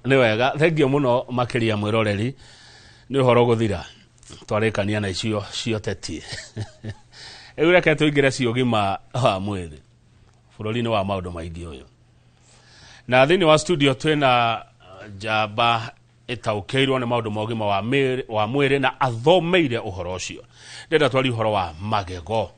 Nĩ wega, thengiũ mũno makĩria mwĩroreri, nĩ ũhoro gũthira twarĩkania na icio cioteti. Rĩu reke tũingĩre ciũgima wa mwĩrĩ bũrũri-inĩ wa maũndũ maingĩ ũyũ. Na thĩinĩ wa studio twĩna njamba ĩtaũkĩirwo nĩ maũndũ ma ũgima wa mwĩrĩ na athomeire ũhoro ũcio. Ndĩrenda twari ũhoro wa magego.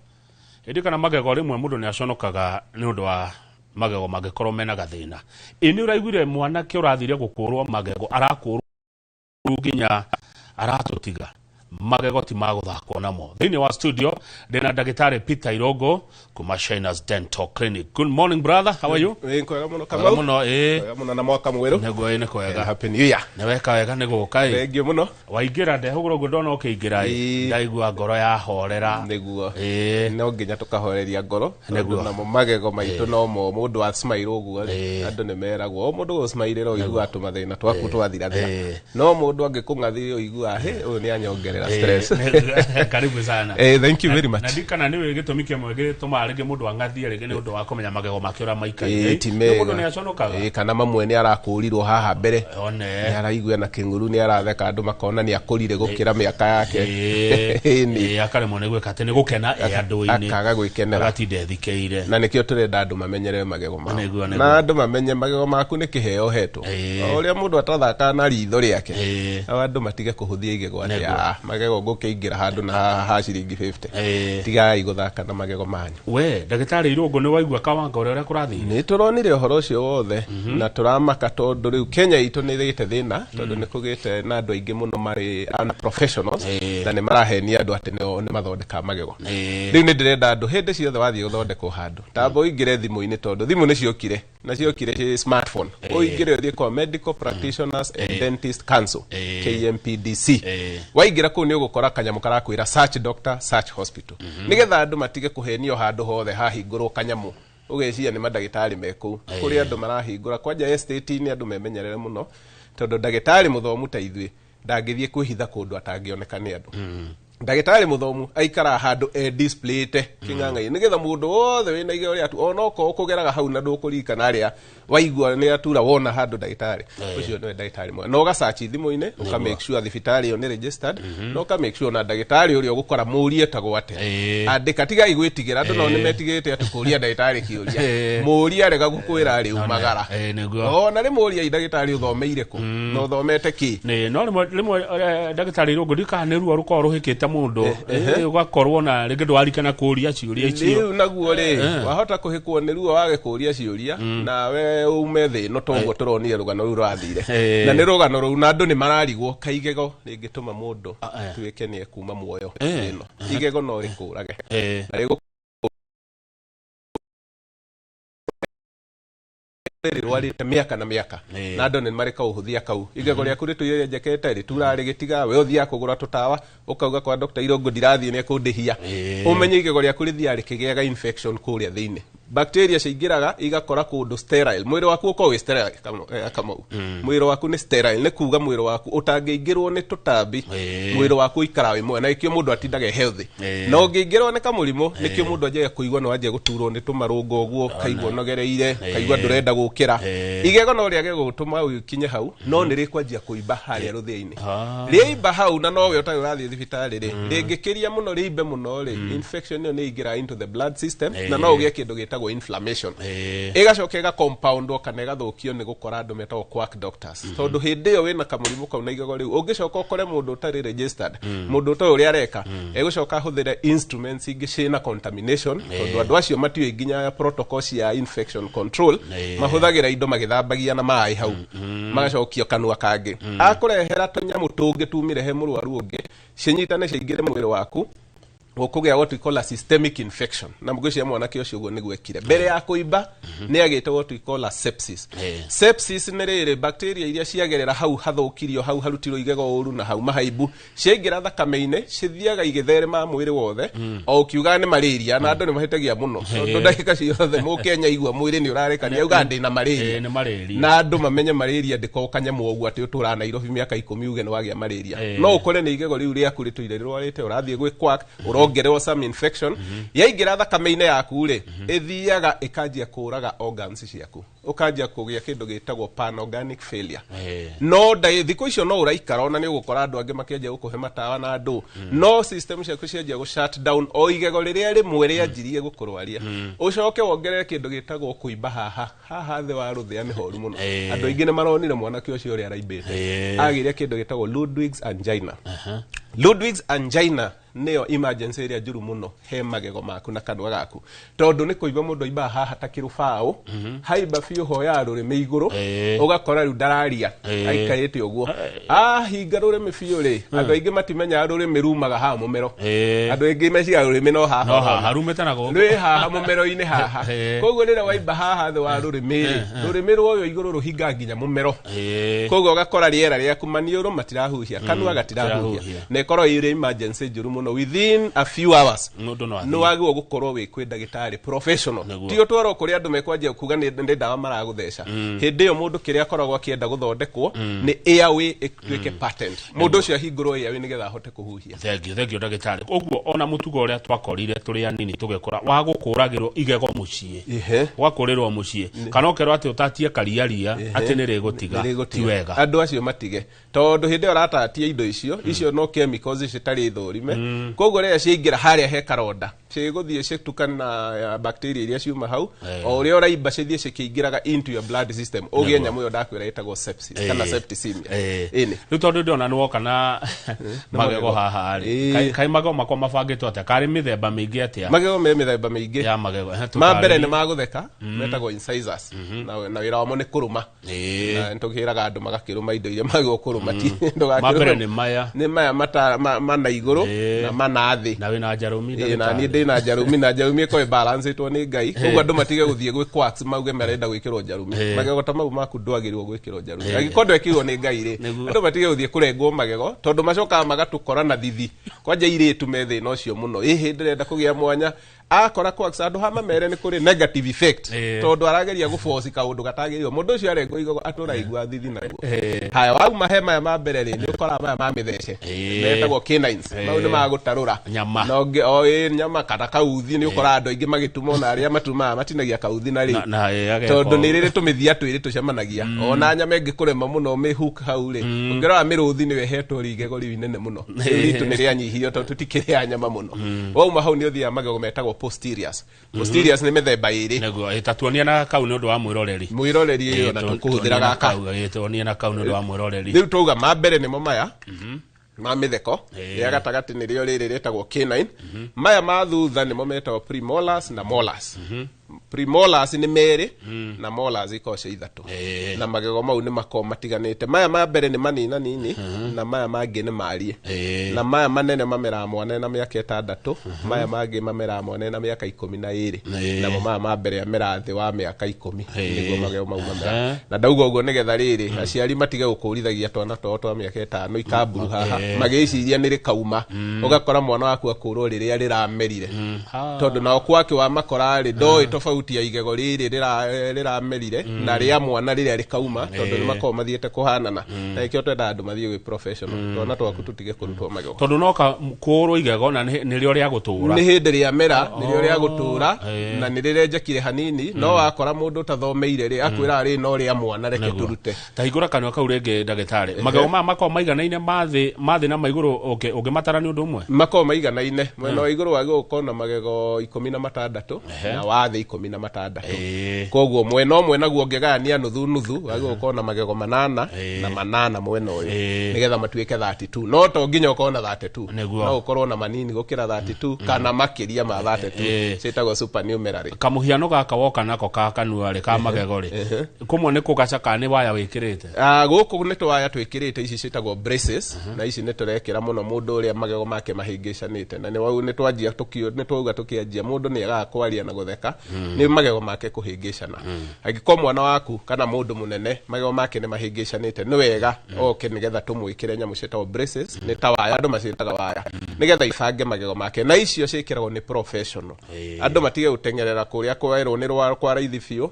Hĩndĩ kana magego rĩmwe mũndũ nĩ aconokaga nĩ ũndũ wa magego mangĩkorwo mena gathĩna. Nĩ ũraiguire mwanake ũrathire gũkũrwo magego arakũrwo nginya aratũtiga. Magego ti magũthakwo namo. Thĩinĩ wa studio ndĩna ndagĩtarĩ Peter Irogo kuma Shiner's Dental Clinic. Good morning brother, how are you? Kwega mũno Kamau. Kwega mũno na mwaka mwerũ. Nĩ kwega. Happy New Year. Nĩ weka wega nĩ gũka ĩ. Thengiũ mũno. Waingĩra ndehũgũra ũguo ndona ũkĩingĩra ĩ. Ndaigua ngoro yahorera. Nĩguo. No nginya tũkahoreria ngoro. Namo magego maitũ no mo mũndũ wa smile ũguo andũ nĩ meragwo o mũndũ smile ro igua tũmathĩna twaku twathira. No mũndũ angĩkũng'athĩra ũigua ũyũ nĩ anyongerera stress. Karibu sana. Thank you very much. Na ndikana nĩ gĩtũmi kĩmwe gĩtũma rĩngĩ mũndũ angathie rĩngĩ nĩ ũndũ wa kũmenya magego make ũrĩa maikaire. Mũndũ nĩ aconokaga. Kana mamwe nĩ arakũrirwo haha mbere. Nĩ araigua na kĩng'uru nĩ aratheka andũ makona nĩ akũrire gũkĩra mĩaka yake. Akaremwo nĩ gwĩka atĩ nĩ gũkena andũ-inĩ. Akaga gwĩkenera. Agatinde thikĩire. Na nĩkĩo tũrenda andũ mamenyere magego mao. Na andũ mamenye magego maku nĩ kĩheo hetwo. Ũrĩa mũndũ atathaka na ritho rĩake. Andũ matige kũhũthia igego atĩ magego ngũkĩingĩra handũ na haha ciringi 50. Tigai gũthaka na magego manyu. We ndagĩtarĩ Irogo nĩ waigua kawanga ũrĩa kũrathiĩ. Nĩ tũronire ũhoro ũcio wothe na tũramaka tondũ rĩu Kenya itũ nĩ ĩrĩte thĩna tondũ nĩ kũgĩte na andũ aingĩ mũno marĩ unprofessionals na nĩ marahenia andũ atĩ nĩ mathondeka magego. Rĩu nĩ ndĩrenda andũ hĩndĩ ciothe wathiĩ gũthondekwo handũ tamba ũingĩre thimũ-inĩ tondũ thimũ nĩ ciokire na ciokire smartphone. Ũingĩre ũthiĩ kwa Medical Practitioners and Dentist Council KMPDC. Waingĩra kũu nĩ ũgũkora kanyamũ karakwĩra search doctor search hospital. Nĩgetha andũ matige kũhenio handũ hothe hahingũrwo kanyamũ. Ũgeciria nĩ mandagĩtarĩ mekũu. Kũrĩ andũ marahingũra kwanja estate-inĩ andũ memenyerere mũno tondũ ndagĩtarĩ mũthomu ta ithuĩ ndangĩthiĩ kwĩhitha kũndũ atangĩoneka nĩ andũ. Ndagĩtarĩ mũthomu aikara handũ displayte kĩng'ang'ai nĩgetha mũndũ wothe wĩna igego rĩatu ona okorwo ũkũgeraga hau na ndũkũririkana arĩa waigua nĩ atura wona handũ ndagĩtarĩ ũcio nĩwe ndagĩtarĩ mwega. No ũgacachi thimũ-inĩ ũka make sure thibitarĩ ĩyo nĩ registered na ũka make sure na ndagĩtarĩ ũrĩa ũgũkora mũrie etagwo atĩa. Andĩka tigai gwĩtigĩra andũ nao nĩ metigĩrĩte atĩ kũria ndagĩtarĩ kĩũria. Mũria arega gũkwĩra rĩu magara. Ona rĩmwe ũria ndagĩtarĩ ũthomeire kũ na ũthomete kĩ. No rĩmwe ndagĩtarĩ Irogo ndikana nĩ ruo rũkorwo rũhĩkĩte mũndũ ũgakorwo na rĩngĩ ndwarikana kũũria ciũria icio. Rĩu naguo rĩ wahota kũhĩkwo nĩ ruo wage kũũria ciũria na we ume thĩ no toguo tũronire rũgano rũu rwathire. Na nĩ rũgano rũu na andũ nĩ mararigwo kaigego rĩngĩtũma mũndũ tuĩke nĩ ekuma muoyo ĩno. Igego no rĩkũrage. Rĩrwarĩte mĩaka na mĩaka na andũ nĩ marĩ kaũhũthia kau. Igego rĩaku rĩtũire njekete rĩtura rĩgĩtiga we ũthiaga kũgũra tũtawa ũkauga kwa Dr. Irogo ndirathiĩ nĩ ekũndĩhia. Ũmenye igego rĩaku rĩthiaga rĩkĩgĩaga infection kũrĩa thĩinĩ. Bacteria ciingĩraga igakora kũndũ sterile. Mwĩrĩ waku ũkorwo wĩ sterile Kamau. Mwĩrĩ waku nĩ sterile nĩ kuuga mwĩrĩ waku ũtangĩingĩrwo nĩ tũtambi. Mwĩrĩ waku ũikara wĩ mwega na ikĩo mũndũ atindaga healthy. Na ũngĩingĩrwo nĩ kamũrimũ nĩkĩo mũndũ anjaga kũigua no anjaga gũturwo nĩ tũmarũngo ũguo kaigua nogereire kaigua ndũrenda gũkĩra. Igego no rĩage gũtũma ũkinye hau no nĩ rĩkwanjia kũimba harĩa rũthĩa-inĩ. Rĩimba hau na nowe ũtarĩ ũrathiĩ thibitarĩ rĩ rĩngĩkĩria mũno rĩimbe mũno rĩ infection ĩyo nĩ ingĩra into the blood system na no ũgĩe kĩndũ gĩtagwo inflammation. Ĩgacoka ĩgakompoundwo kana ĩgathũkio nĩ gũkora andũ metagwo quack doctors. Tondũ hĩndĩ ĩyo wĩna kamũrimũ kau na igego rĩu ũngĩcoka ũkore mũndũ ũtarĩ registered mũndũ ũtarĩ ũrĩa areka egũcoka ahũthĩre instruments ingĩ ciĩna contamination tondũ andũ acio matiũĩ nginya protocol cia infection control mahũthagĩra indo magĩthambagia na maĩ hau magacokio kanua kangĩ. Akũrehera tũnyamũ tũngĩ tumire he mũrwaru ũngĩ cinyitane ciingĩre mwĩrĩ waku ũkũgĩa what we call a systemic infection. Na mgwĩcia mwanake ũcio ũguo nĩguo ekire mbere ya kũimba nĩ agĩte what we call a sepsis. Sepsis nĩ rĩrĩ bacteria iria ciagerera hau hathũkirio hau harutirwo igego ũru na hau mahaimbu ciaingĩra thakame-inĩ cithiaga igĩtherema mwĩrĩ wothe o ũkiuga nĩ malaria na andũ nĩ mahĩtagia mũno tondũ ndagĩka ciothe mũkenya igua mwĩrĩ nĩ ũrarekania auga ndĩ na malaria na andũ mamenye malaria ndĩko kanyamũ ũguo atĩ ũtũra Nairobi mĩaka 10 uge nĩ wagĩa malaria. No ũkore nĩ igego rĩu rĩaku rĩtũire rĩrwarĩte ũrathiĩ gwĩ quack ongererwo some infection yaingira thakame-inĩ yaku rĩ ithiaga ikanjia kũraga organs ciaku ukanjia kũgia kĩndũ gĩtagwo pan-organic failure no thikũ icio no ũraikara ona nĩ ũgũkora andũ angĩ makĩanjia gũkũhe matawa na andũ no system ciaku cianjia gũ shut down o igego rĩrĩa rĩmwe rĩanjirie gũkũrwaria ũcoke wongerere kĩndũ gĩtagwo kũimba haha thĩ wa rũthĩa nĩ horu mũno andũ aingĩ nĩ maronire mwanake ũcio ũrĩa araimbĩte agĩire kĩndũ gĩtagwo Ludwig's angina Ludwig's angina nĩyo emergency ĩrĩa njũru mũno he magego maku na kanua gaku tondũ nĩ kũimba mũndũ aimba haha ta kĩrũbaũ haimba biũ hoya rũrĩmĩ igũrũ ũgakora rĩu ndararia aikarĩte ũguo hinga rũrĩmĩ biũ rĩ andũ aingĩ matimenyaga rũrĩmĩ rumaga haha mũmero andũ aingĩ meciria rũrĩmĩ no haha harumĩte na gũkũ rwĩ haha mũmero-inĩ haha koguo rĩrĩa waimba haha thĩ wa rũrĩmĩ rũrĩmĩ rũoyo igũrũ rũhinga nginya mũmero koguo ũgakora rĩera rĩaku maniũrũ matirahuhia kanua gatirahuhia na ĩkorwo ĩrĩ emergency njũru mũno within a few hours no wagwo gukorwo wi kwi ndagitari professional tio twaro kuri andu mekwanjia kuga ni ndawa maragutheca hindi yo mundu kiria akoragwo akienda guthondekwo ni airway ituike patent mundu ucio ahingurwo airway nigetha ahote kuhuhia thengio ndagitari koguo ona mutugo uria twakorire turi anini tugekora wa gukuragirwo igego mucii wakurirwo mucii kana okerwo ati utatie kariaria ati ni rigutiga ti wega andu acio matige tondu hindi uratatia indo icio no chemicals citari thorime koguo rĩrĩa ciaingĩra harĩa he karonda cigũthiĩ citukana na bacteria iria ciuma hau o ũrĩa ũraimba cithiĩ cikĩingĩraga into your blood system ũgĩe nyamũ ĩyo ndakwĩra ĩtagwo sepsis kana septicemia ĩnĩ rĩu tondũ ndĩona nĩ woka na magego haha rĩ kaĩ magego makwa mabangĩtwo atĩa karĩ mĩthemba mĩingĩ atĩa magego me mĩthemba mĩingĩ ya magego ma mbere nĩ magũtheka metagwo incisors na wĩra wamo nĩ kũrũma na tũkĩraga andũ magakĩrũma indo iria magego kũrũma ti ma mbere nĩ maya mana igũrũ na mana thĩ na wĩna njarũmi na niĩ ndĩ na njarũmi ĩkorwo balanceĩtwo nĩ Ngai koguo andũ matige gũthiĩ gwĩ quacks mauge marenda gwĩkĩrwo njarũmi magego ta mau maku ndwagĩrĩirwo gwĩkĩrwo njarũmi angĩkorwo ndwekĩirwo nĩ Ngai rĩ andũ matige gũthiĩ kũrengwo magego tondũ macokaga magatũkora na thithi kwanja irĩtu me thĩna ũcio mũno hĩndĩ ndĩrenda kũgĩa mwanya akora quacks andũ hama mere nĩ kũrĩ negative effect tondũ arageria gũforce kaũndũ gatagĩrĩirwo mũndũ ũcio arengwo igego atũraigua thithi naguo haya wauma he maya ma mbere rĩ nĩ ũkora maya ma mĩthece metagwo canines mau nĩ magũtarũra nyama nyama kana kauthi nĩ ũkora andũ aingĩ magĩtuma na arĩa matumaga matinagia kauthi na rĩ tondũ nĩ rĩrĩ tũmĩthia twĩrĩ tũcemanagia ona nyama ĩngĩkũrema mũno mĩhook hau rĩ ũngĩrora mĩrũthi nĩ wehetwo igego riu inene mũno ritũ nĩ rĩanyihio tondũ tũtikĩrĩa nyama mũno wauma hau nĩ ũthiaga magego metagwo posteriors nĩ mĩthemba ĩrĩ nĩguo ĩtatuonia na kau nĩ ũndũ wa mwĩroreri ĩyo na tũkũhũthĩra gaka ĩtuonia na kau nĩ ũndũ wa mwĩroreri rĩu twauga ma mbere nĩmo maya ma mĩtheko rĩa gatagatĩ nĩrĩo rĩrĩ rĩtagwo canine maya ma thutha nĩmo metagwo premolars na molars premolars nĩ merĩ na molars ikoragwo cia ithatũ na magego mau nĩ makoragwo matiganĩte maya ma mbere nĩ manina nini na maya mangĩ nĩ marie na maya manene mameraga mwana na mĩaka 6 maya mangĩ mameraga mwana na mĩaka 12 namo maya ma mbere amera thĩ wa mĩaka 10 nĩguo magego mau mamera na ndauga ũguo nĩgetha rĩrĩ aciari matige gũkũrithagia twana twao twa mĩaka 5 ikamburu haha magĩciria nĩ rĩkauma ũgakora mwana waku akũrwo rĩrĩa rĩramerire tondũ nao kwake wa makora rĩ ndoĩ tofauti ya igego rĩrĩ rĩramerire na rĩa mwana rĩrĩa rĩkauma tondũ nĩ makoragwo mathiĩte kũhanana na ikĩo twenda andũ mathiĩ gwĩ professional twana twaku tũtige kũrutwo magego tondũ no kũrwo igego na nĩrĩo rĩa gũtũra nĩ hĩndĩ rĩa mera nĩrĩo rĩa gũtũra na nĩrĩrenjekire hanini no wakora mũndũ ũtathomeire rĩ akwĩra rĩ no rĩa mwana reke tũrute ta hingũra kanua kau rĩngĩ ndagĩtarĩ magego maya makoragwo maiganaine mathĩ na maigũrũ ũngĩmatara nĩ ũndũ ũmwe makoragwo maiganaine mwena wa igũrũ wagĩrĩirwo gũkorwo na magego 16 na wa thĩ 16 koguo mwena ũmwe naguo ũngĩgayania nuthu wagĩrĩirwo gũkorwo na magego 8 na 8 mwena ũyũ nĩgetha matuĩke 32 no to nginya ũkorwo na 32 no ũkorwo na manini gũkĩra 32 kana makĩria ma 32 ciĩtagwo supernumerary kamũhiano gaka woka nako ka kanua rĩ ka magego rĩ kũmwe nĩ kũgacaka nĩ waya wĩkĩrĩte gũkũ nĩ tũwaya twĩkĩrĩte ici ciĩtagwo braces na ici nĩ tũrekĩra mũno mũndũ ũrĩa magego make mahĩngĩcanĩte na nĩ twanjia nĩ twauga tũkĩanjia mũndũ nĩ agaga kwaria na gũtheka nĩ magego make kũhĩngĩcana angĩkorwo mwana waku kana mũndũ mũnene magego make nĩ mahĩngĩcanĩte nĩ wega oke nĩgetha tũmwĩkĩre nyamũ ciĩtagwo braces nĩ ta waya andũ maciĩtaga waya nĩgetha ibange magego make na icio ciĩkĩragwo nĩ professional andũ matige gũteng'erera kũrĩa kwĩrwo nĩ kwa raithi biũ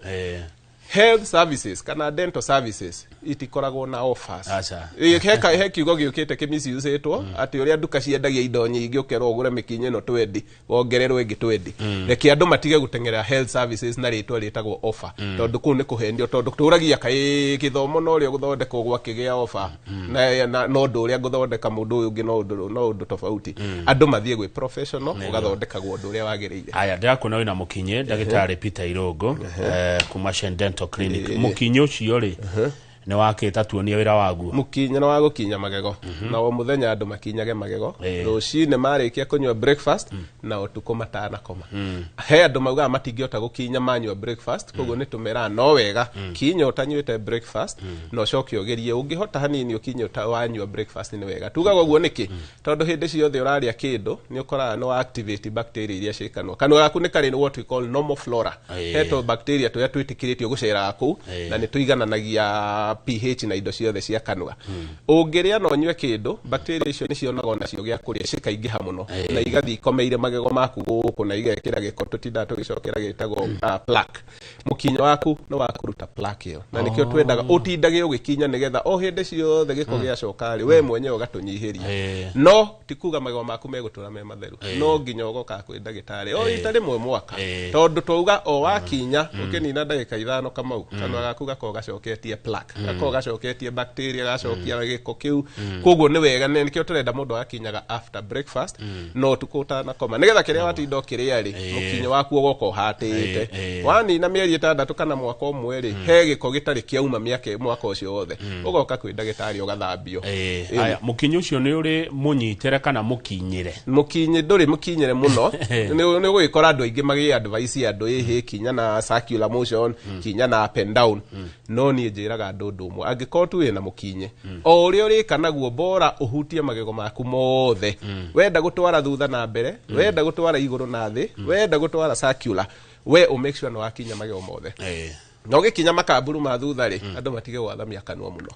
health services kana dental services itikoragwo na offers. Acha. He kiugo giukite kimisiusitwo ati uria nduka ciendagia indo nyingi ukerwo ugure mikinye no 20 wongererwo ingi 20. Reke andu matige gutengera health services na ritwa ritagwo offer. Tondu kuu ni kuhendio tondu turagia kai githomo no ria guthondeka gwa kigia offer. Na no ndu uria guthondeka mundu uyu ungi no ndu tofauti. Andu mathie gwe professional ugathondeka gwa ndu uria wagiriire. Aya ndakuna wina mukinye ndagitari Peter Irogo kuma Shen Dental Clinic. Mukinyo ucio ri ne wakita tuonie wira waguo mukinya no wagukinya magego na o muthenya andu makinyage magego rucine marikia kunywa breakfast na utuko matana koma he andu mauga matingiota gukinya manywa breakfast koguo ni tumera no wega kinya utanywite breakfast no coki ogerie ungihota hanini ukinya wanywa breakfast ni wega tugaga guo niki tondu hindi ciothe uraria kindu ni ukora no activate bacteria iria cikanwa kanwa gaku ni kari what we call normal flora heto bacteria tuya twitikiritio gucera ku na ni tuigananagia pH na indo ciothe cia kanwa ungiria no nywe kindu bacteria icio ni cionaga nacio gya kuria cikaingiha muno na igathi ikomeire magego maku guku na igekira giko tutinda tugicokera gitagwo plaque mukinyo waku no wakuruta plaque iyo na nikio twendaga utindage ugikinya nigetha o hindi ciothe giko gya cokari we mwenyewe ugatunyihiria no tikuga magego maku megutura me matheru no nginya ugoka kwi ndagitari o itari mwe mwaka tondu tuuga o wakinya ukinina ndagika 5 kamau kanwa gaku gako gacoketie plaque ko gacoketie bacteria gacokia giko kiu koguo ni wega nikio turenda mundu akinyaga after breakfast no tukuta na koma nigetha kiria watindo kiria ri mukinyo waku ugoko hatite wani na mieri 6 kana mwaka umwe ri he giko gitari kiauma miaka mwaka ucio wothe ugoka kwi ndagitari ugathambio aya mukinyo ucio ni uri munyitere kana mukinyire mukinyi nduri mukinyire muno ni gwikora andu aingi magi advice andu ihi kinya na circular motion kinya na up and down no ni njiraga andu ndumwe angiko tu wina mukinye o uri uri kanaguo bora uhutie magego maku mothe wenda gutwara thutha na mbere wenda gutwara iguru na thi wenda gutwara circular we o make sure no akinya magego mothe no gikinya makaburu ma thutha ri andu matige gwathamia kanwa muno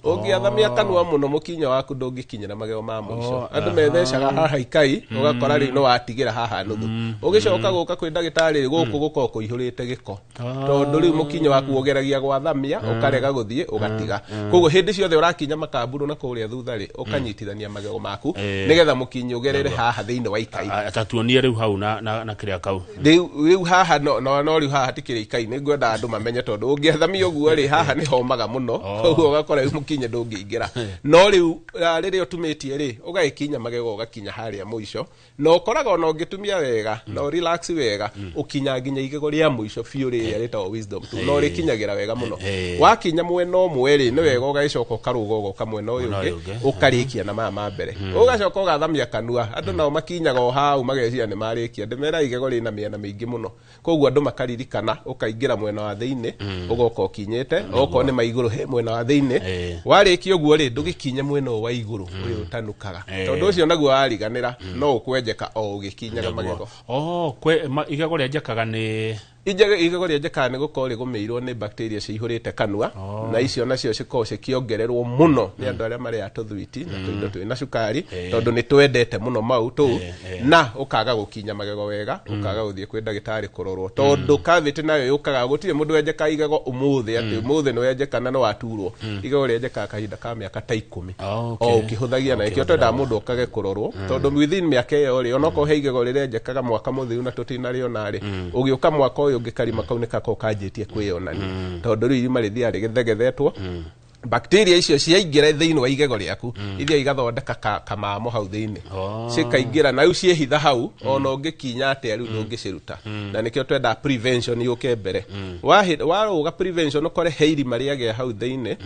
ungiathamia kanwa muno mukinya waku ndungikinyira magego ma muico andu methecaga haha ikai ugakora ri no watigira haha nuthu ugicoka guka kwi ndagitari guku guko kuihurite giko tondu ri mukinya waku ugeragia gwathamia ukarega guthie ugatiga koguo hindi ciothe urakinya makaburu na kuria thutha ri ukanyitithania magego maku nigetha mukinya ugerere haha thiini wa ikai atatuonie riu hau na kiria kau riu haha no riu haha tikire ikai ni ngwenda andu mamenye tondu ungiathamia uguo ri haha ni homaga muno koguo ugakora mukinya ndungiingira no riu riria utumitie ri ugaikinya magego ugakinya haria muico no koraga no ngitumia wega no relax wega ukinya nginya igego ria muico fiu ria ritawo wisdom tu no rikinyagira wega muno wakinya mwena umwe ri ni wega ugaicoka ukaruga ugoka mwena uyu ungi ukarikia na mama mbere ugacoka ugathamia kanua andu nao makinyaga o hau mageciria ni marikia ndimera igego rina miena mingi muno koguo andu makaririkana ukaingira mwena wa thiini ugoka ukinyite oko ni maiguru he mwena wa thiini wariki uguo ri ndugikinye mwena wa iguru uyu utanukaga tondu ucio naguo ariganira no ukwenjeka o ugikinyaga magego igego ria njekaga ni igego ria njekaga ni gukorwo rigumirwo ni bacteria ciihurite kanua na icio nacio cikorwo cikiongererwo muno ni andu aria mari atuthwiti na tuindo twina cukari tondu ni twendete muno mau tu na ukaga gukinya magego wega ukaga guthie kwi ndagitari kurorwo tondu kaviti nayo yukaga gutire mundu wenjeka igego umuthi ati umuthi no wenjeka na no waturwo igego ria njekaga kahinda ka miaka ta 10 o ukihuthagia na ikio twenda mundu ukage kurorwo tondu within miaka iyo ri onoko he igego riria njekaga mwaka muthiru na tutinari onari ugiuka mwaka uyu ngikarima kau nikako kanjitie kwiyonani tondu ri irima rithia rigethegethetwo bacteria icio ciaingira thiini wa igego riaku ithia igathondeka kamamo hau thiini cikaingira na ciehitha hau ona ungikinya atia riu ndungiciruta na nikio twenda prevention yuke mbere waruga prevention ukore heiri maria ge hau thiini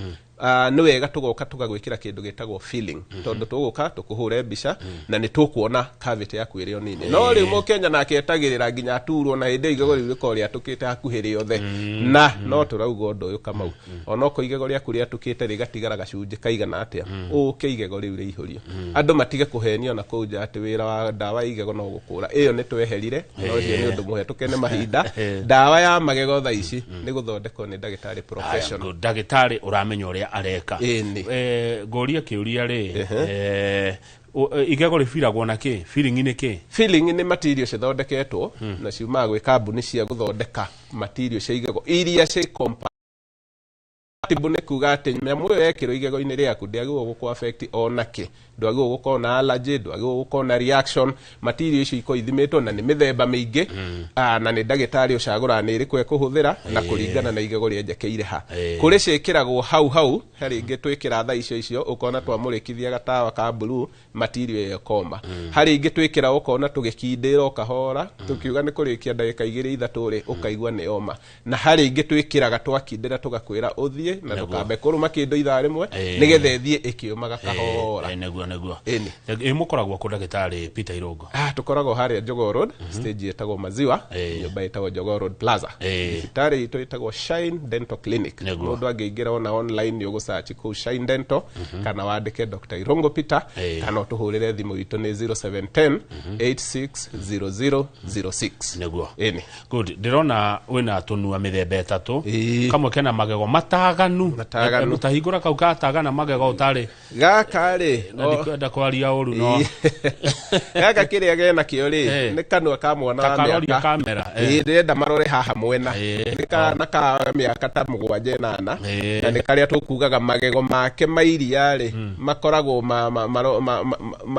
ni wega tugoka tugagwikira kindu gitagwo filling tondu tuguka tukuhure mbica na ni tukuona cavity yaku iri onini no ri mu Kenya na ketagirira nginya aturwo na hindi igego ri rikori atukite hakuhiri yothe na no turauga undu uyu kamau onoko igego riaku ri atukite rigatigara gacunje kaigana atia uke igego ri ihurio andu matige kuhenio na kuja ati wira wa dawa igego no gukura iyo ni tweherire no cio ni undu muhetuke ni mahinda dawa ya magego tha ici ni guthondekwo ni ndagitari professional ndagitari uramenya uria areka nguria kiuria ri igego rĩbiragwo na kĩ filling nĩ kĩ filling nĩ material cithondeketwo na ciumaga gwĩ kambuni cia gũthondeka material cia igego iria compatible nĩ kuga atĩ nyamũ ĩyo yekĩrwo igego-inĩ rĩaku ndĩagĩrĩirwo gũkũ affect onakĩ, ndwagĩrĩirwo gũkorwo na allergy, ndwagĩrĩirwo gũkorwo na reaction. Material icio iko ithimĩtwo na nĩ mĩthemba mĩingĩ na nĩ ndagĩtarĩ ũcagũraga nĩ ĩrĩkũ ekũhũthĩra na kũringana na igego rĩenjekeire ha. Kũrĩ ciĩkĩragwo hau harĩ ingĩ twĩkĩra thaa icio ũkona twamũrĩkithia gatawa ka blue material ĩyo koma. Harĩ ingĩ twĩkĩra ũkona tũgĩkindĩra ũkahora tũkiuga nĩ kũrĩkia ndagĩka 2-3 rĩ ũkaigua nĩ oma. Na harĩ ingĩ twĩkĩraga twakindĩra tũgakwĩra ũthiĩ na tũkambe kũrũma kĩndũ ithaa rĩmwe nĩgetha ĩthiĩ ĩkĩũmaga kahora. Neguo mũkoragwo kũ ndagĩtarĩ Peter Irungu? Tũkoragwo harĩa Jogoo Road, stage ĩtagwo Maziwa, nyũmba ĩtagwo Jogoo Road Plaza. Thibitarĩ itũ ĩtagwo Shine Dental Clinic. Mũndũ angĩingĩra ona online nĩ ũgũsearch kũu Shine Dental kana wandĩke Dr. Irungu Peter kana ũtũhũrĩre thimũ itũ nĩ 0710 860006. Neguo. Good. Ndĩrona wĩna tũnua mĩthemba ĩtatũ. Kamwe kena magego mataganu. Mũtahingũra kau katagana magego ũtarĩ. Gaka rĩ kwenda kwaria ũru no gaka kĩrĩa gena kĩo rĩ nĩ kanua ka mwana wa mĩaka kamera ndĩrenda marore haha mwena nĩ kana ka mĩaka ta 7-8 na nĩ karĩa tũkugaga magego make mairia rĩ makoragwo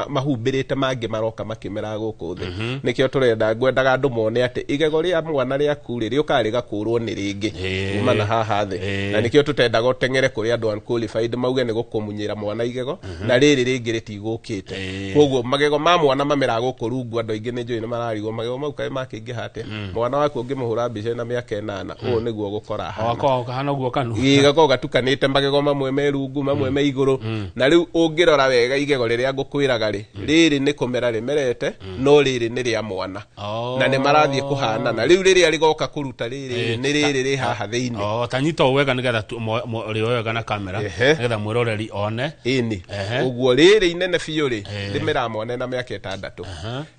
mahumbĩrĩte mangĩ maroka makĩmera gũkũ thĩ. Nĩkĩo tũrenda ngwendaga andũ mone atĩ igego rĩa mwana rĩaku rĩ rĩũka rĩgakũrwo nĩ rĩngĩ kuma na haha thĩ, na nĩkĩo tũtendaga ũteng'ere kũrĩ andũ unqualified mauge nĩ gũkũmunyĩra mwana igego na rĩrĩ rĩngĩ rĩtigũkĩte. Koguo magego ma mwana mamera gũkũ rungu andũ aingĩ nĩ njũĩ nĩ mararigwo magego mau kaĩ makĩingĩha atĩa. Mwana waku ũngĩmũhũra mbica na mĩaka 8 ũũ nĩguo gũkora hana ũguo kanu igego gatukanĩte magego mamwe me rungu mamwe me igũrũ. Na rĩu ũngĩrora wega igego rĩrĩa ngũkwĩraga rĩ rĩrĩ nĩ kũmera rĩmerete no rĩrĩ nĩ rĩa mwana na nĩ marathiĩ kũhanana. Rĩu rĩrĩa rĩgoka kũruta rĩrĩ nĩ rĩrĩ rĩ haha thĩinĩ tanyita wega nĩgetha rĩo wega na kamera nĩgetha mwĩroreri one ũguo rĩrĩ inene biũ rĩ rĩmera mwana na mĩaka 6.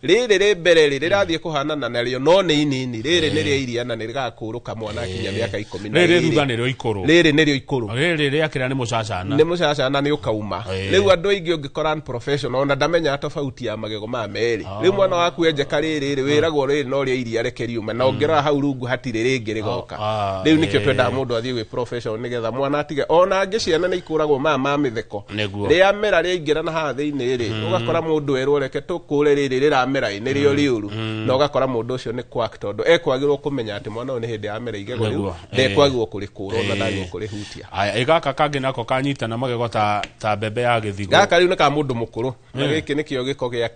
Rĩrĩ rĩ mbere rĩ rĩrathiĩ kũhanana narĩo no nĩ inini. Rĩrĩ nĩ rĩa iria na nĩ rĩgakũrũka mwana akinya mĩaka 12. Rĩrĩ thutha nĩrĩo ikũrũ. Rĩrĩ nĩrĩo ikũrũ. Rĩrĩ rĩakĩra nĩ mũcacana. Nĩ mũcacana nĩ ũkauma. Rĩu andũ aingĩ ũngĩkora professional ona ndamenya tofauti ya magego ma merĩ. Rĩu mwana waku enjeka rĩrĩ wĩragwo rĩrĩ no rĩa iria reke riuma na ũngĩrora hau rungu hatirĩ rĩngĩ rĩgoka. Rĩu nĩkĩo twendaga mũndũ athiĩ gwĩ professional nĩgetha mwana atige ona angĩ ciana nĩ ikũragwo ma mĩtheko. Rĩa mera rĩaingĩra na haha thĩinĩ rĩ ũgakora mũndũ erwo reke tũkũre rĩrĩ rĩramera nĩ rĩo rĩũru na ũgakora mũndũ ũcio nĩ quack tondũ ekwagĩrĩrwo kũmenya atĩ mwana ũyũ nĩ hĩndĩ ya mera igego rĩu ndekwagĩrĩrwo kũrĩkũrwo na ndagĩrĩirwo kũrĩhutia. Gaka kangĩ nako kanyitana magego ta mbembe ya gĩthigo. Gaka rĩu nĩ ka mũndũ mũkũrũ na gĩkĩ nĩkĩo gĩko gĩa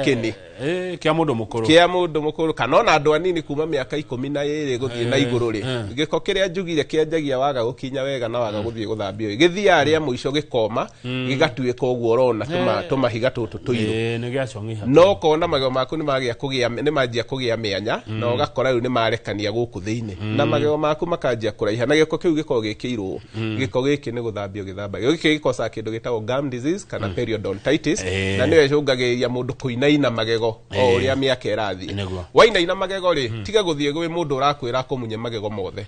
kĩni kĩa mũndũ mũkũrũ kana ona andũ anini kuma mĩaka 12 gũthiĩ na igũrũ rĩ gĩko kĩrĩa njugire kĩanjagia waga gũkinya wega na waga gũthiĩ gũthambio gĩthiaga rĩa mũico gĩkoma gĩgatuĩka ũguo ũrona tũmahiga tũtũ tũirũ no kona magego maku nĩ manjia kũgĩa mĩanya na ũgakora rĩu nĩ marekania gũkũ thĩinĩ na magego maku makanjia kũraiha na gĩko kĩu gĩkoragwo gĩkĩirwo. Gĩko gĩkĩ nĩ gũthambio gĩthambagio gĩkĩ gĩkocaga kĩndũ gĩtagwo gum disease kana periodontitis na nĩyo ĩcũngagĩrĩria mũndũ kũinaina magego o ũrĩa mĩaka ĩrathiĩ. Wainaina magego rĩ tiga gũthiĩ gwĩ mũndũ ũrakwĩra kũmunye magego mothe.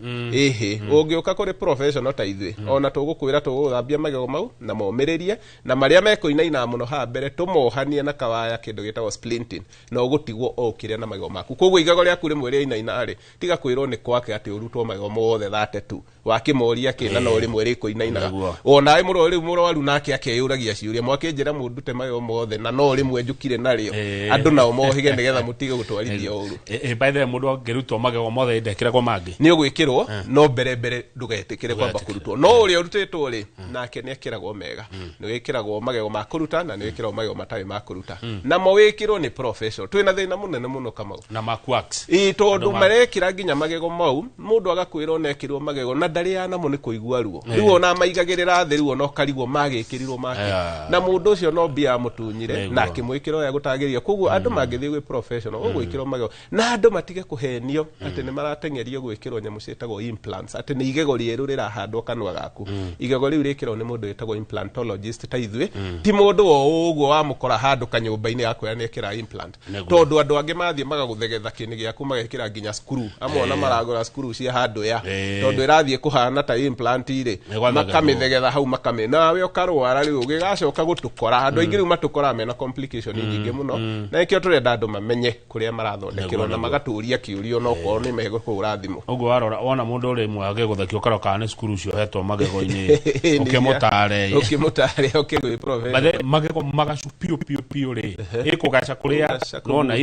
Ũngĩũka kũrĩ professional ta ithuĩ ona tũgũkwĩra tũgũthambia magego mau na momĩrĩrie na marĩa mekũinaina mũno haha mbere tũmohanie na kawaya kĩndũ gĩtagwo splinting na ũgũtigwo o ũkĩrĩa na magego maku. Koguo igego rĩaku rĩmwe rĩainaina rĩ tiga kwĩrwo nĩ kwake atĩ ũrutwo magego mothe 32 wakĩmoria kĩna no rĩmwe rĩkũinainaga. Ona mũrwaru nake akeyũragia ciũria mwakĩnjĩra mũndũ te magego mothe na no rĩmwe njũkire narĩo andũ nao mohige nĩgetha mũtige gũtwarithia ũru. By the way mũndũ angĩrutwo magego mothe ndekĩragwo mangĩ nĩ ũgwĩkĩrwo no mbere ndũgetĩkĩre kwamba kũrutwo no ũrĩa ũrutĩtwo rĩ nake nĩ ekĩragwo mega. Nĩ wĩkĩragwo magego ma kũruta na nĩ wĩkĩragwo magego matarĩ ma kũruta na mo wĩkĩrwo nĩ professional. Twĩna thĩna mũnene mũno Kamau na maquacks tondũ marekĩra nginya magego mau mũndũ agakwĩrwo nekĩrwo magego na ndarĩ ya namo nĩ kũigua ruo. Rĩu ona maigagĩrĩra thĩ rĩu ona ũkarigwo magĩkĩrirwo make na mũndũ ũcio no mbia mũtunyire na akĩmwĩkĩra ũrĩa gũtagĩrĩria. Koguo andũ mangĩthiĩ gwĩ professional ũgwĩkĩrwo magego na andũ matige kũhenio atĩ nĩ marateng'erio gwĩkĩrwo nyamũ ciĩtagwo implants atĩ nĩ igego rĩerũ rĩerũ rĩrahandwo kanua gaku igego rĩu rĩkĩrwo nĩ mũndũ wĩtagwo implantologist ta ithuĩ ti mũndũ o ũguo wamũkora handũ kanyũmba-inĩ yakwĩra nĩ ekĩra implant tondũ andũ angĩ mathiĩ magagũthegetha kĩnĩ gĩaku magekĩra nginya screw amwe ona maragũra screw cia handũ ya tondũ ĩrathiĩ kũhana ta implant irĩ makamĩthegetha hau nawe ũkarwara rĩu ũgĩgacoka gũtũkora andũ aingĩ rĩu matũkora mena complication nyingĩ mũno na nĩkĩo tũrenda andũ mamenye kũrĩa marathondekerwo na magatũria kĩũrio no korwo nĩ megũkũra thimũ ũguo warora wona mũndũ ũrĩ mwage gũthekio karoka nĩ screw ciohetwo magego-inĩ ukimutare ukigwi professor bathe magego magacupio pio rĩ ĩkũgaca kũrĩa nona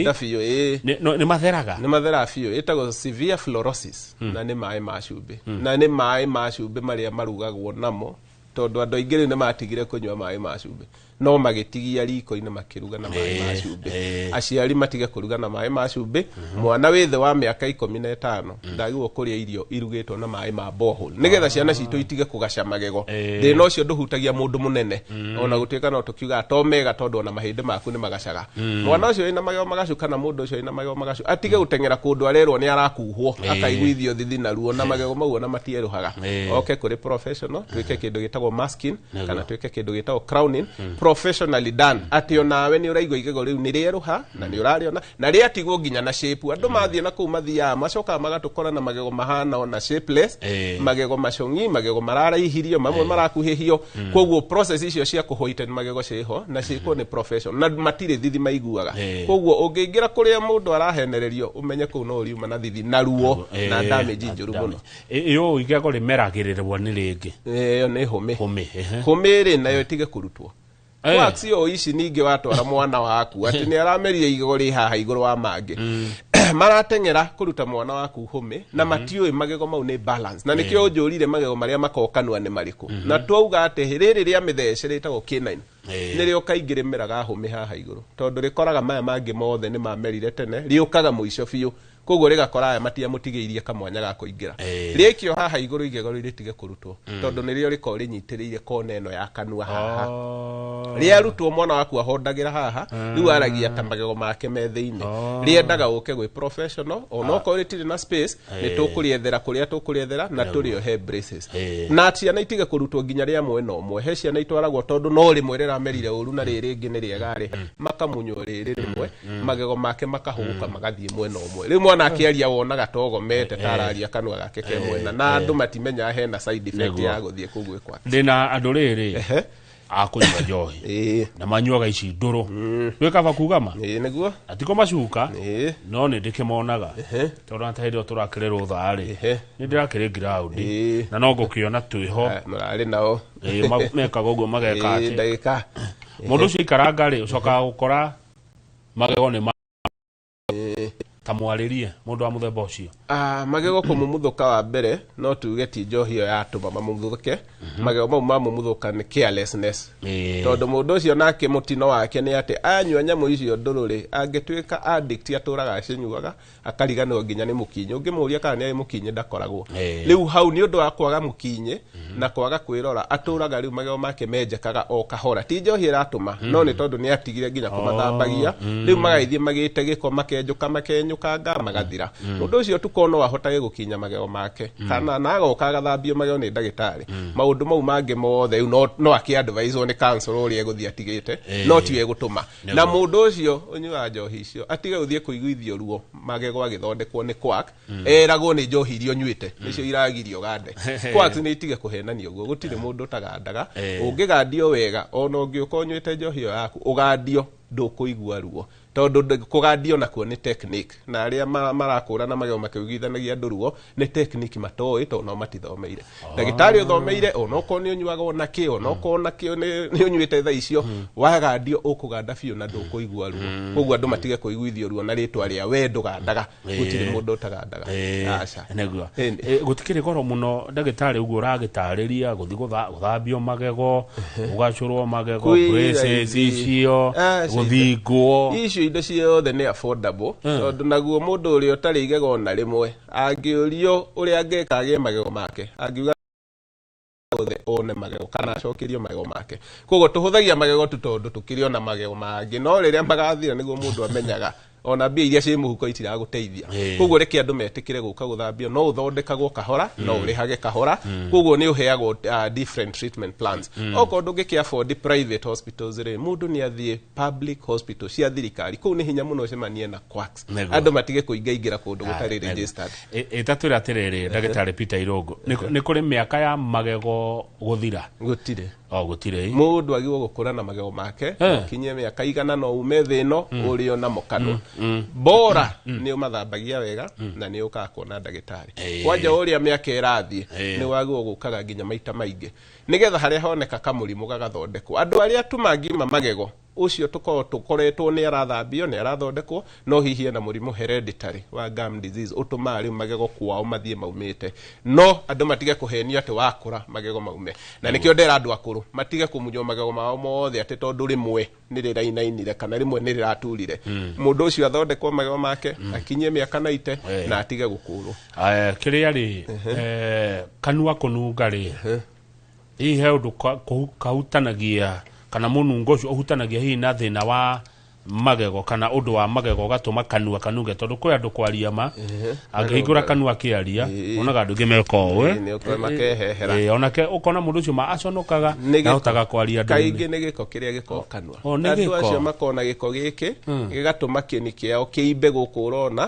nĩ matheraga biũ ĩtagwo severe fluorosis na nĩ maĩ ma cumbĩ na nĩ maĩ ma cumbĩ marĩa marugagwo namo tondũ andũ aingĩ nĩ matigire kũnyua maĩ ma cumbĩ no magĩtigia riko-inĩ makĩruga na maĩ ma cumbĩ aciari matige kũruga na maĩ ma cumbĩ mwana wĩ thĩ wa mĩaka 15 ndagĩrĩirwo kũrĩa irio irugĩtwo na maĩ ma borehole nĩgetha ciana citũ itige kũgaca magego thĩna ũcio ndũhutagia mũndũ mũnene ona gũtuĩka no tũkiuga to mega tondũ ona mahĩndĩ maku nĩ magacaga mwana ũcio wĩna magego magacu kana mũndũ ũcio wĩna magego magacu atige gũteng'era kũndũ arerwo nĩ arakuhwo akaiguithio thithi na ruo na magego mau ona matierũhaga oke kũrĩ professional twĩke kĩndũ gĩtagwo masking kana twĩke kĩndũ gĩtagwo crowning professionally done atĩ onawe nĩ ũraigua igego rĩu nĩ rĩerũha na nĩ ũrarĩona na rĩatigwo nginya na shape andũ mathiĩ na kũu mathiaga macokaga magatũkora na magego mahana ona shapeless magego macong'i magego mararaihirio mamwe marakuhĩhio koguo process icio cia kũhoiten magego ciho na ciĩkwo nĩ professional na matirĩ thithi maiguaga koguo ũngĩingĩra kũrĩa mũndũ arahenererio ũmenye kũu no ũriuma na thithi na ruo na damage njũru mũno ĩyo igego rĩmeragĩrĩrwo nĩ rĩngĩ ĩyo nĩ hũmĩ rĩ nayo ĩtige kũrutwo wax yo ici ningĩ watwara mwana waku atĩ nĩ arameria igego rĩ haha igũrũ wa mangĩ marateng'era kũruta mwana waku hũmĩ na matiũĩ magego mau nĩ balance na nĩkĩo ũnjũrire magego marĩa makokanua nĩ marĩkũ na twauga atĩ rĩrĩ rĩa mĩthece rĩtagwo K9 nĩrĩo kaingĩ rĩmeraga hũmĩ haha igũrũ tondũ rĩkoraga maya mangĩ mothe nĩ mamerire tene rĩũkaga mũico biũ koguo rĩgakora aya matiamũtigĩirie kamwanya ga kũingĩra rĩkio haha igũrũ igego rĩtige kũrutwo tondũ nĩrĩo rĩkorwo rĩnyitĩrĩire kona ĩno ya kanua haha rĩarutwo mwana waku ahondagĩra haha rĩu aragia ta magego make me thĩinĩ rĩendaga ũke gwĩ professional onokorwo rĩtirĩ na space nĩ tũkũrĩethera kũrĩa tũkũrĩethera na tũrĩohe braces na ciana itige kũrutwo nginya rĩa mwena ũmwe he ciana itwaragwo tondũ no rĩmwe rĩramerire ũru na rĩrĩ rĩngĩ nĩ rĩega rĩ makamunywo rĩrĩ rĩmwe magego make makahũgũka magathiĩ mwena ũmwe rĩu mwana akĩaria wonaga togomete tararia kanua gake ke mwena na andũ matimenya hena side effect ya gũthiĩ kũu gwĩkwa ndĩna andũ rĩrĩ akũnyua njohi na manyuaga ici ndũrũ twĩkaba kuga ma nĩguo atiko macuka no nĩ ndĩkĩmonaga tondũ ata hĩndĩ ĩyo tũrakĩrĩ rũtha-rĩ nĩ ndĩrakĩrĩ ground na no ngũkĩona twĩho mũrarĩ nao mekaga ũguo mageka atĩ ndagĩka mũndũ ũcio ikaranga-rĩ ũcokaga gũkora magego nĩ tamwarĩrie mũndũ wa mũthemba ũcio magego kũmumuthũka wa mbere no tuge ti njohi ĩyo yatũma mamumuthũke magego mau mamumuthũka nĩ carelessness tondũ mũndũ ũcio nake mũtino wake nĩ atĩ anyua nyamũ icio ndũrũ-rĩ angĩtuĩka addict atũraga acinyuaga akariganĩrwo nginya nĩ mũkinyĩ ũngĩmũria kana nĩ mũkinyĩ ndakoragwo rĩu hau nĩ ũndũ wa kwaga mũkinyĩ na kwaga kwĩrora atũraga rĩu magego make menjekaga o kahora ti njohi ĩratũma no nĩ tondũ nĩ atigire nginya kũmathambagia rĩu magagĩthiĩ magĩte gĩko makenjũka makenyũkanga magathira mũndũ ũcio tuko no ahotage gũkinya magego make kana nagoka agathambio magego nĩ ndagĩtarĩ maũndũ mau mangĩ mothe no akĩ-advise nĩ cancel ũrĩa egũthiĩ atigĩte no tiwe gũtũma na mũndũ ũcio ũnyuaga njohi icio atige gũthiĩ kũiguithio ruo magego agĩthondekwo nĩ quack eragwo nĩ njohi iria ũnyuĩte nĩcio iragirio gande quack nĩ itige kũhenania ũguo gũtirĩ mũndũ ũtagandaga ũngĩgandio wega ona ũngĩũka ũnyuĩte njohi ĩyo yaku ũgandio ndũkũigua ruo tondũ kũgandio nakuo nĩ technique na arĩa marakũrana magego makĩiguithanagia andũ ruo nĩ technique matoĩ tondũ no matithomeire ndagĩtarĩ ũthomeire onokorwo nĩ ũnyuaga ona kĩ onokorwo nakĩo nĩ ũnyuĩte tha icio wagandio ũkũganda biũ na ndũkũigua ruo koguo andũ matige kũiguithio ruo na rĩtwa rĩa we ndũgandaga gũtirĩ mũndũ ũtagandaga aca nĩguo gũtikĩrĩ goro mũno ndagĩtarĩ ũguo ũragĩtarĩria gũthiĩ gũthambio magego ũgacũrwo magego braces icio gũthingwo indo ciothe nĩ affordable tondũ naguo mũndũ ũrĩa ũtarĩ igego na rĩmwe angĩũrio ũrĩa angĩka agĩe magego make angiuga one magego kana acokerio magego make koguo tũhũthagia magego tu tondũ tũkĩrĩ ona magego mangĩ no rĩrĩa magathira nĩguo mũndũ amenyaga ona mbia iria ciĩ mũhuko itiragũteithia koguo reke andũ metikire gũka gũthambio no ũthondekagwo kahora no ũrĩhage kahora koguo nĩ ũheagwo different treatment plans okorwo ndũngĩkĩ afford private hospitals rĩ mũndũ nĩ athiĩ public hospital cia thirikari kũu nĩ hinya mũno cemanie na quacks andũ matige kũingaingĩra kũndũ gũtarĩ registered itatwĩra atĩrĩrĩ ndagĩtarĩ Peter Irũngũ nĩ kũrĩ mĩaka ya magego gũthira gũtirĩ gũtirĩ mũndũ agĩrĩirwo gũkũra na magego make kinyie mĩaka igana no ume thĩ ĩno ũrĩo na mũkano bora nĩ ũmathambagia wega na nĩ ũkaga kuona ndagĩtarĩ kwanja ũrĩa mĩaka ĩrathiĩ nĩ wagĩrĩirwo gũkaga nginya maita maingĩ nĩgetha harĩa honeka kamũrimũ gagathondekwo andũ arĩa tumangima magego ucio tukoretwo nĩ arathambio nĩ arathondekwo no hihi na mũrimũ hereditary wa gum disease utumari magego kwao mathie maumite no andũ matige kũhenio atĩ wakũra magego maume na nĩkĩo ndera andũ akũrũ matige kũmunywo magego mao mothe atĩ tondũ rĩmwe nĩ rĩrainainire kana rĩmwe nĩ rĩraturire mũndũ ũcio athondekwo magego make akinyie mĩaka na ite na atige gũkũrwo kĩrĩa rĩ kanua kũnunga rĩ hihi he ũndũ kahutanagia kana mũnungo ũcio ũhutanagia hihi na thĩna wa magego kana ũndũ wa magego gatũma kanua kanunge tondũ kwĩ andũ kwaria ma angĩhingũra kanua kĩaria onaga andũ meka ũũ makehehera onake ũkona mũndũ ũcio aconokaga na hotaga kwaria andũ kaingĩ nĩ gĩko kĩrĩa gĩko kanua andũ acio makona gĩko gĩkĩ gĩgatũma kĩni kĩao kĩimbe gũkũ ũrona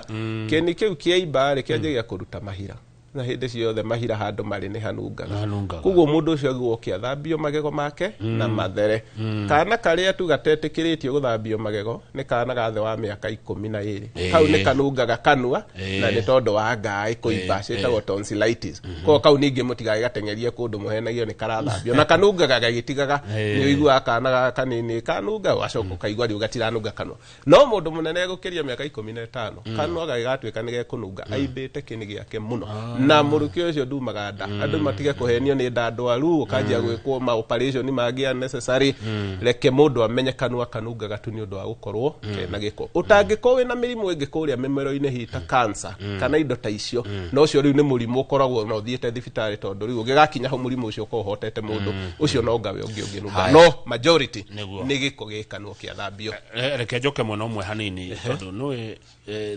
kĩni kĩu kĩaimba rĩ kĩanjagia kũruta mahira na hĩndĩ ciothe mahira handũ marĩ nĩ hanungaga koguo mũndũ ũcio agĩrĩirwo kĩathambio magego make na mathere kana karĩa tu gatetĩkĩrĩtio gũthambio magego nĩ kana gathe wa mĩaka 12 kau nĩ kanungaga kanua na nĩ tondũ wa ngaĩ kũimba ciĩtagwo tonsillitis koguo kau ningĩ mũtigae gatengerie kũndũ mũhenagio nĩ karathambio na kanungaga gagĩtigaga nĩ ũiguaga kana kanini kanunga wacoka kaigua rĩu gatiranunga kanua no mũndũ mũnene gũkĩria mĩaka 15 kanua gagatuĩka nĩ gekũnunga aimbĩte kĩni gĩake mũno na mũrukio ũcio ndumaga nda andũ matige kũhenio nĩ nda ndwaru ũkanjia gwĩkwo ma operation mangĩ necessary reke mũndũ amenye kanua kanungaga tu nĩ ũndũ wa gũkorwo kena gĩko ũtangĩkorwo wĩna mĩrimũ ĩngĩ kũrĩa mĩmero-inĩ hita cancer kana indo ta icio no ũcio rĩu nĩ mũrimũ ũkoragwo na ũthiĩte thibitarĩ tondũ rĩu ũngĩgakinya ho mũrimũ ũcio ũkorwo ũhotete mũndũ ũcio no ngawe ũngĩ no majority nĩ gĩko gĩkanwo kĩathambio reke njoke mwena ũmwe hanini tondũ nĩ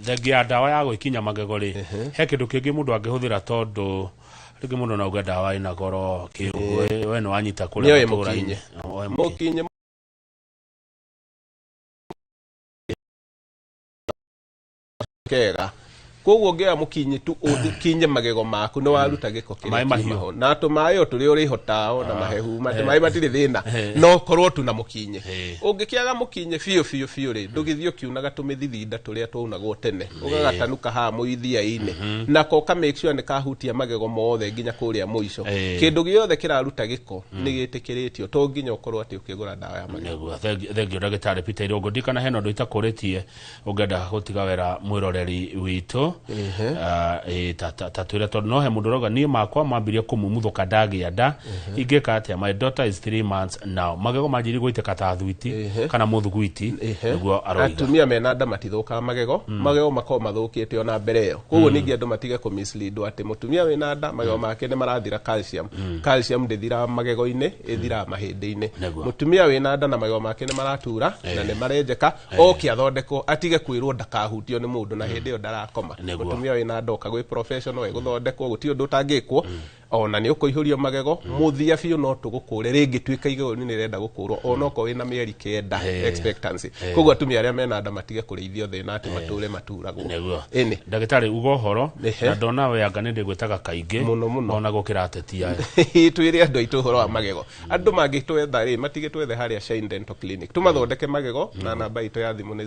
thengia ndawa ya gwĩkinya magego rĩ he kĩndũ kĩngĩ mũndũ angĩhũthĩra tondũ rĩngĩ mũndũ no ũgenda ndawa ĩna goro kĩũgũ we nĩ wanyita kũrĩa matũũra-inĩ mũkinye kega koguo ngea mũkinyi tu ũkinye magego maku nĩ waruta gĩko kĩrĩa na tũmaĩ tũrĩa ũrĩhotaga na mahehu maĩ matirĩ thĩna no korwo tu na mũkinye ũngĩkĩaga mũkinye biũ rĩ ndũgĩthiĩ ũkiunaga tũmĩthithinda tũrĩa twaunagwo tene ũgagatanuka haha mũithia-inĩ nako ka make sure nĩ kahutia magego mothe nginya kũrĩa mũico kĩndũ gĩothe kĩraruta gĩko nĩ gĩtĩkĩrĩtio to nginya ũkorwo atĩ ũkĩgũra ndawa ya magego thengio ndagĩtarĩ Peter Irũngũ ndikana hena ũndũ itakũrĩtie ũngĩenda gũtiga wĩra mwĩroreri witũ tatwĩre tondũ no he mũndũ roga niĩ makwa mambirie kũmumuthũka ndagĩa nda ingĩka atĩa my daughter is 3 months now magego manjiri gũitĩka ta thuiti kana mũthugwiti nĩguo aroiga atumia mena nda matithũkaga magego makorwo mathũkĩte ona mbere ĩyo koguo ningĩ andũ matige kũmislead atĩ mũtumia wĩna nda magego make nĩ marathira calcium ndĩthiraga magego-inĩ ĩthiraga mahĩndĩ-inĩ mũtumia wĩna nda na magego make nĩ maratura na nĩ marenjeka oke athondekwo atige kwĩrwo ndakahutio nĩ mũndũ na hĩndĩ ĩyo ndarakoma mũtumia wĩna ndoka gwĩ professional gũthondekwo gũtirĩ ũndũ ũtangĩkwo ona nĩ ũkũihũrio magego mũthia biũ no tũgũkũre rĩngĩ tuĩka igego nĩ rĩrenda gũkũrwo ona okorwo wĩna mĩeri kenda expectancy koguo atumia arĩa mena nda matige kũrĩithio thĩna atĩ matũre maturagwo ĩnĩ ndagĩtarĩ uga ũhoro na ndona we anga nĩ ndĩgwĩtaga kaingĩ ona gũkĩra atetia twĩre andũ aitũ ũhoro wa magego andũ mangĩtwetha rĩ matige twethe harĩa Shine Dental Clinic tũmathondeke magego na namba itũ ya thimũ nĩ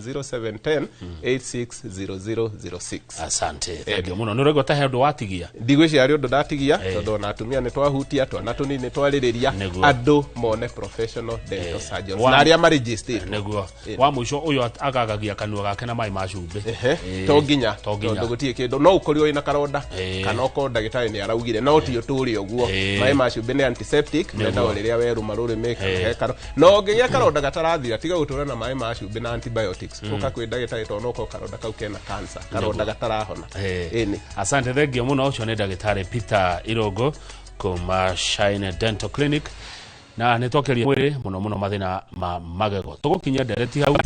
0710 860006 asante thengiũ mũno nĩ ũraigua ta he ũndũ watigia ndigwĩciria harĩ ũndũ ndatigia tondũ na atumia nĩ twahutia twana tũnini twarĩrĩria andũ mone professional dental surgeons na arĩa maregistered nĩguo wa mũico ũyũ agagagia kanua gake na maĩ ma cumbĩ to nginya tondũ gũtirĩ kĩndũ no ũkorio wĩna karonda kana ũkorwo ndagĩtarĩ nĩ araugire no ti ũtũũre ũguo maĩ ma cumbĩ nĩ antiseptic mendagwo rĩrĩa weruma rũrĩmĩ kana no ũngĩgĩa karonda gatarathira tiga gũtũũra na maĩ ma cumbĩ na antibiotics ũka kwĩ ndagĩtarĩ tondũ no ũkorwo karonda kau kena cancer karonda gatarahona ĩnĩ asante thengio mũno ũcio nĩ ndagĩtarĩ Peter Irũngũ kuma Shine Dental Clinic na nĩ twakeria mwĩrĩ mũno mathĩna ma magego tũgũkinyia ndereti hau